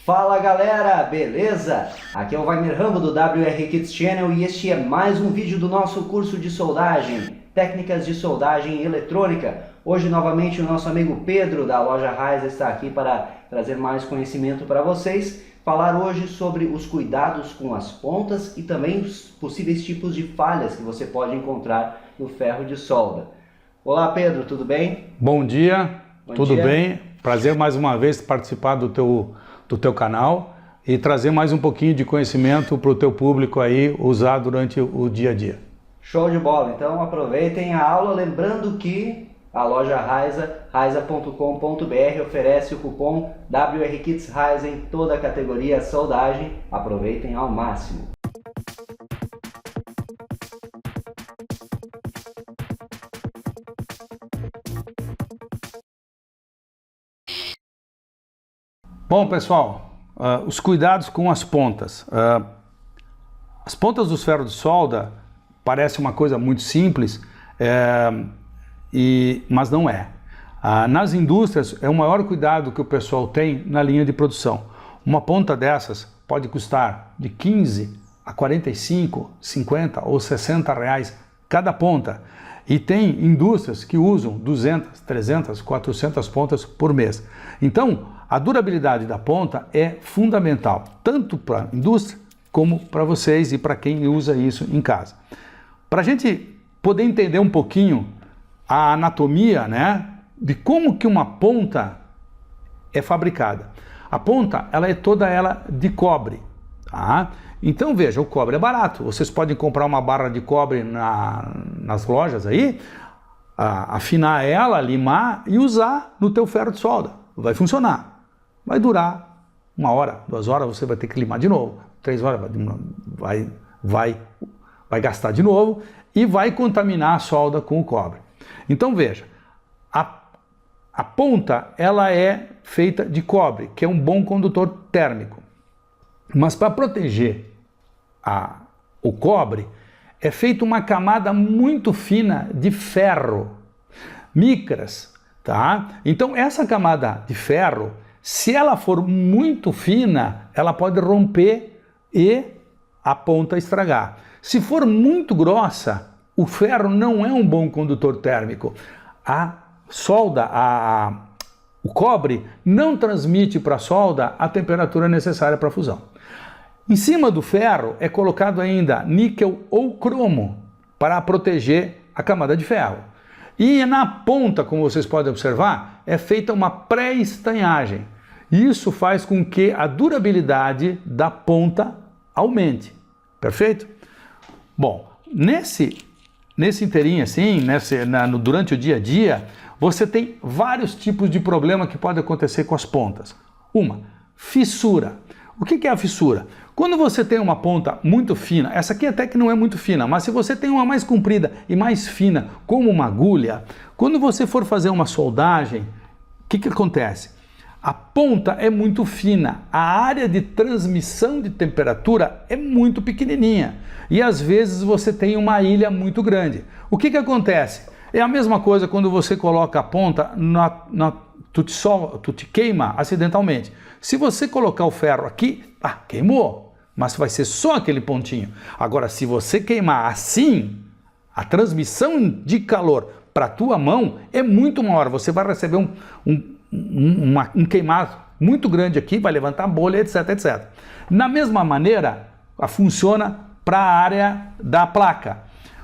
Fala galera, beleza? Aqui é o Wagner Rambo do WR Kits Channel e este é mais um vídeo do nosso curso de soldagem, técnicas de soldagem eletrônica. Hoje novamente o nosso amigo Pedro da loja Raiza está aqui para trazer mais conhecimento para vocês, falar hoje sobre os cuidados com as pontas e também os possíveis tipos de falhas que você pode encontrar no ferro de solda. Olá Pedro, tudo bem? Bom dia, tudo dia. bem? Prazer mais uma vez participar do teu canal e trazer mais um pouquinho de conhecimento para o teu público aí usar durante o dia a dia. Show de bola, então aproveitem a aula, lembrando que a loja Raiza, raiza.com.br oferece o cupom WR Kits Raiza em toda a categoria soldagem, aproveitem ao máximo. Bom pessoal, os cuidados com as pontas. As pontas dos ferros de solda parece uma coisa muito simples, mas não é. Nas indústrias é o maior cuidado que o pessoal tem na linha de produção. Uma ponta dessas pode custar de 15 a 45, 50 ou 60 reais cada ponta. E tem indústrias que usam 200, 300, 400 pontas por mês. Então, a durabilidade da ponta é fundamental, tanto para a indústria como para vocês e para quem usa isso em casa. Para a gente poder entender um pouquinho a anatomia, né, de como que uma ponta é fabricada. A ponta, ela é toda ela de cobre, tá? Então veja, o cobre é barato. Vocês podem comprar uma barra de cobre nas lojas aí, afinar ela, limar e usar no teu ferro de solda. Vai funcionar. Vai durar 1 hora, 2 horas, você vai ter que limar de novo. 3 horas, vai gastar de novo e vai contaminar a solda com o cobre. Então veja, a ponta ela é feita de cobre, que é um bom condutor térmico. Mas para proteger o cobre, é feita uma camada muito fina de ferro, micras, tá? Então essa camada de ferro, se ela for muito fina, ela pode romper e a ponta estragar. Se for muito grossa, o ferro não é um bom condutor térmico. A solda, o cobre, não transmite para a solda a temperatura necessária para a fusão. Em cima do ferro é colocado ainda níquel ou cromo para proteger a camada de ferro. E na ponta, como vocês podem observar, é feita uma pré-estanhagem. Isso faz com que a durabilidade da ponta aumente. Perfeito? Bom, nesse inteirinho assim, durante o dia a dia, você tem vários tipos de problema que podem acontecer com as pontas. Uma, fissura. O que é a fissura? Quando você tem uma ponta muito fina, essa aqui até que não é muito fina, mas se você tem uma mais comprida e mais fina, como uma agulha, quando você for fazer uma soldagem, o que acontece? A ponta é muito fina, a área de transmissão de temperatura é muito pequenininha e às vezes você tem uma ilha muito grande. O que acontece? É a mesma coisa quando você coloca a ponta, tu te queima acidentalmente. Se você colocar o ferro aqui, queimou, mas vai ser só aquele pontinho. Agora, se você queimar assim, a transmissão de calor para a tua mão é muito maior. Você vai receber um queimado muito grande aqui, vai levantar a bolha, etc, etc. Na mesma maneira, funciona para a área da placa.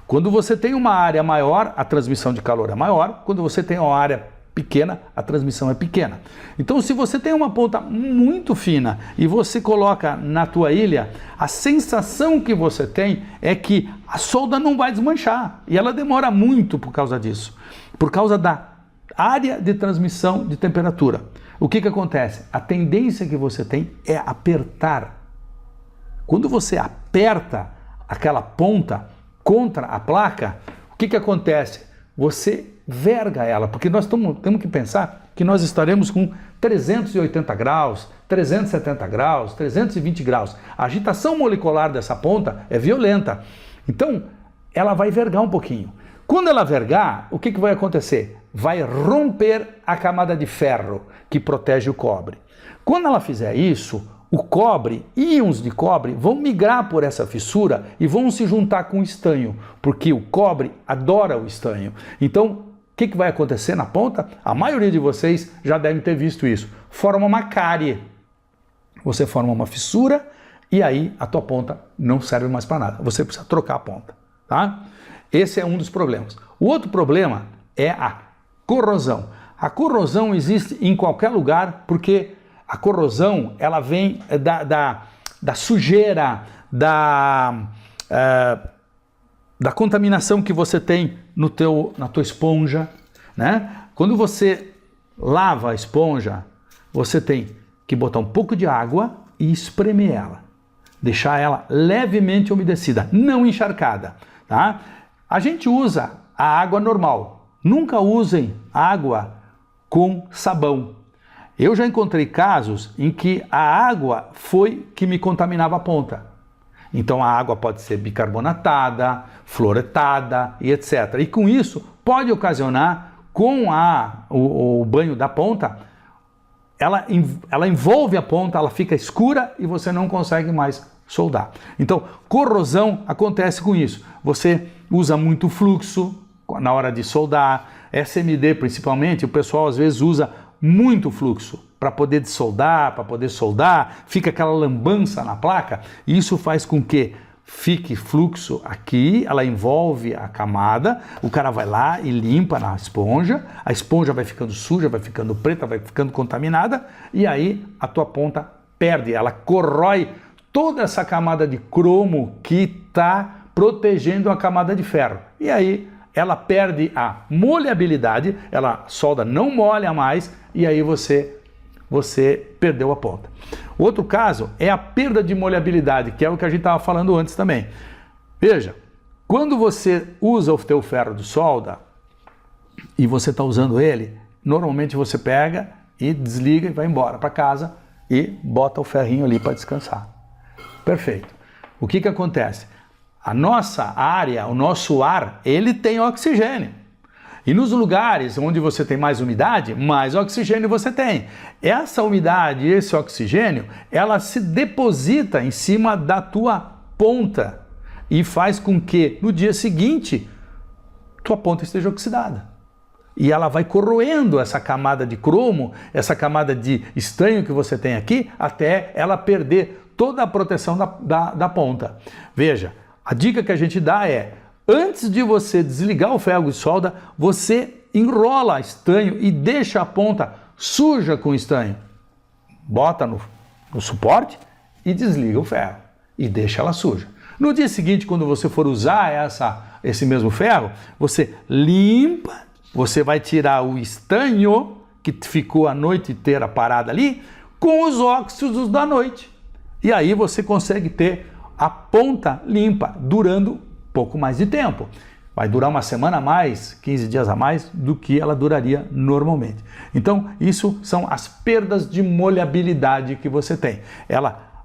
Quando você tem uma área maior, a transmissão de calor é maior. Quando você tem uma área pequena, a transmissão é pequena. Então, se você tem uma ponta muito fina e você coloca na tua ilha, a sensação que você tem é que a solda não vai desmanchar. E ela demora muito por causa disso. Por causa da área de transmissão de temperatura. O que acontece? A tendência que você tem é apertar. Quando você aperta aquela ponta contra a placa, o que acontece? Você verga ela, porque nós temos que pensar que nós estaremos com 380 graus, 370 graus, 320 graus. A agitação molecular dessa ponta é violenta. Então, ela vai vergar um pouquinho. Quando ela vergar, o que vai acontecer? vai romper a camada de ferro que protege o cobre. Quando ela fizer isso, o cobre, íons de cobre, vão migrar por essa fissura e vão se juntar com o estanho, porque o cobre adora o estanho. Então, o que vai acontecer na ponta? A maioria de vocês já devem ter visto isso. Forma uma cárie. Você forma uma fissura e aí a tua ponta não serve mais para nada. Você precisa trocar a ponta, tá? Esse é um dos problemas. O outro problema é a corrosão. A corrosão existe em qualquer lugar porque a corrosão ela vem da sujeira, da contaminação que você tem na tua esponja, né? Quando você lava a esponja, você tem que botar um pouco de água e espremer ela. Deixar ela levemente umedecida, não encharcada, tá? A gente usa a água normal. Nunca usem água com sabão. Eu já encontrei casos em que a água foi que me contaminava a ponta. Então a água pode ser bicarbonatada, fluoretada e etc. E com isso pode ocasionar, com o banho da ponta, ela envolve a ponta, ela fica escura e você não consegue mais soldar. Então, corrosão acontece com isso. Você usa muito fluxo na hora de soldar, SMD principalmente, o pessoal às vezes usa muito fluxo para poder soldar, fica aquela lambança na placa, e isso faz com que fique fluxo aqui, ela envolve a camada, o cara vai lá e limpa na esponja, a esponja vai ficando suja, vai ficando preta, vai ficando contaminada, e aí a tua ponta perde, ela corrói toda essa camada de cromo que está protegendo a camada de ferro. E aí ela perde a molhabilidade, a solda não molha mais, e aí você perdeu a ponta. Outro caso é a perda de molhabilidade, que é o que a gente estava falando antes também. Veja, quando você usa o teu ferro de solda e você está usando ele, normalmente você pega e desliga e vai embora para casa e bota o ferrinho ali para descansar. Perfeito. O que acontece? A nossa área, o nosso ar, ele tem oxigênio. E nos lugares onde você tem mais umidade, mais oxigênio você tem. Essa umidade, esse oxigênio, ela se deposita em cima da tua ponta e faz com que no dia seguinte tua ponta esteja oxidada. E ela vai corroendo essa camada de cromo, essa camada de estanho que você tem aqui, até ela perder toda a proteção da ponta. Veja, a dica que a gente dá é: antes de você desligar o ferro de solda, você enrola estanho e deixa a ponta suja com estanho. Bota no suporte e desliga o ferro e deixa ela suja. No dia seguinte, quando você for usar esse mesmo ferro, você limpa, você vai tirar o estanho que ficou a noite inteira parado ali com os óxidos da noite. E aí você consegue ter a ponta limpa, durando pouco mais de tempo. Vai durar uma semana a mais, 15 dias a mais do que ela duraria normalmente. Então, isso são as perdas de molhabilidade que você tem.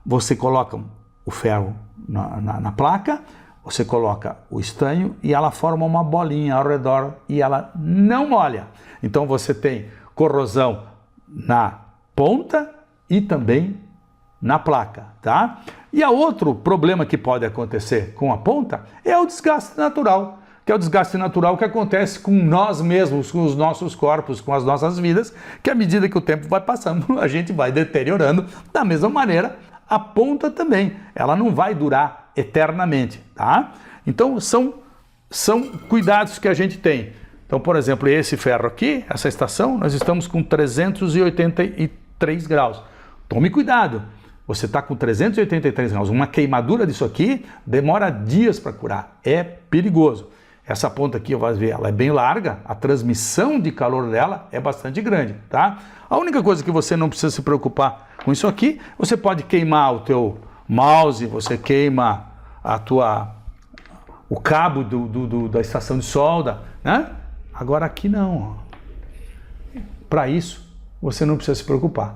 Você coloca o ferro na placa, você coloca o estanho e ela forma uma bolinha ao redor e ela não molha. Então, você tem corrosão na ponta e também na placa, tá? E a outro problema que pode acontecer com a ponta é o desgaste natural, que é o desgaste natural que acontece com nós mesmos, com os nossos corpos, com as nossas vidas, que à medida que o tempo vai passando, a gente vai deteriorando. Da mesma maneira, a ponta também, ela não vai durar eternamente, tá? Então, são cuidados que a gente tem. Então, por exemplo, esse ferro aqui, essa estação, nós estamos com 383 graus. Tome cuidado. Você está com 383 graus, uma queimadura disso aqui demora dias para curar, é perigoso. Essa ponta aqui, vai ver, ela é bem larga, a transmissão de calor dela é bastante grande, tá? A única coisa que você não precisa se preocupar com isso aqui, você pode queimar o teu mouse, você queima o cabo da estação de solda, né? Agora aqui não. Para isso, você não precisa se preocupar,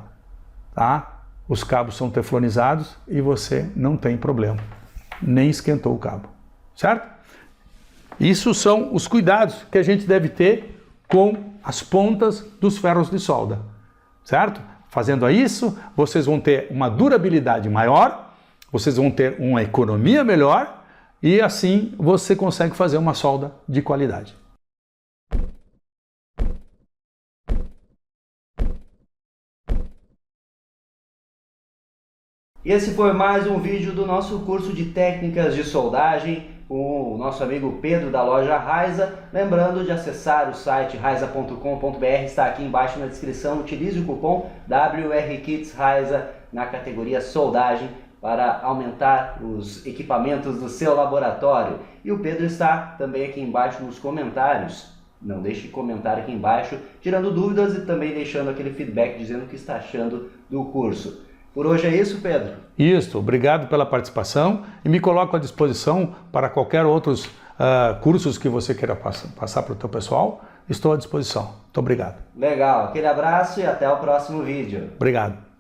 tá? Os cabos são teflonizados e você não tem problema, nem esquentou o cabo, certo? Isso são os cuidados que a gente deve ter com as pontas dos ferros de solda, certo? Fazendo isso, vocês vão ter uma durabilidade maior, vocês vão ter uma economia melhor e assim você consegue fazer uma solda de qualidade. E esse foi mais um vídeo do nosso curso de técnicas de soldagem com o nosso amigo Pedro da loja Raiza. Lembrando de acessar o site raiza.com.br, está aqui embaixo na descrição. Utilize o cupom WRKidsRaiza na categoria soldagem para aumentar os equipamentos do seu laboratório. E o Pedro está também aqui embaixo nos comentários. Não deixe de comentar aqui embaixo, tirando dúvidas e também deixando aquele feedback dizendo o que está achando do curso. Por hoje é isso, Pedro? Isso, obrigado pela participação e me coloco à disposição para qualquer outros cursos que você queira passar para o teu pessoal. Estou à disposição. Muito obrigado. Legal, aquele abraço e até o próximo vídeo. Obrigado.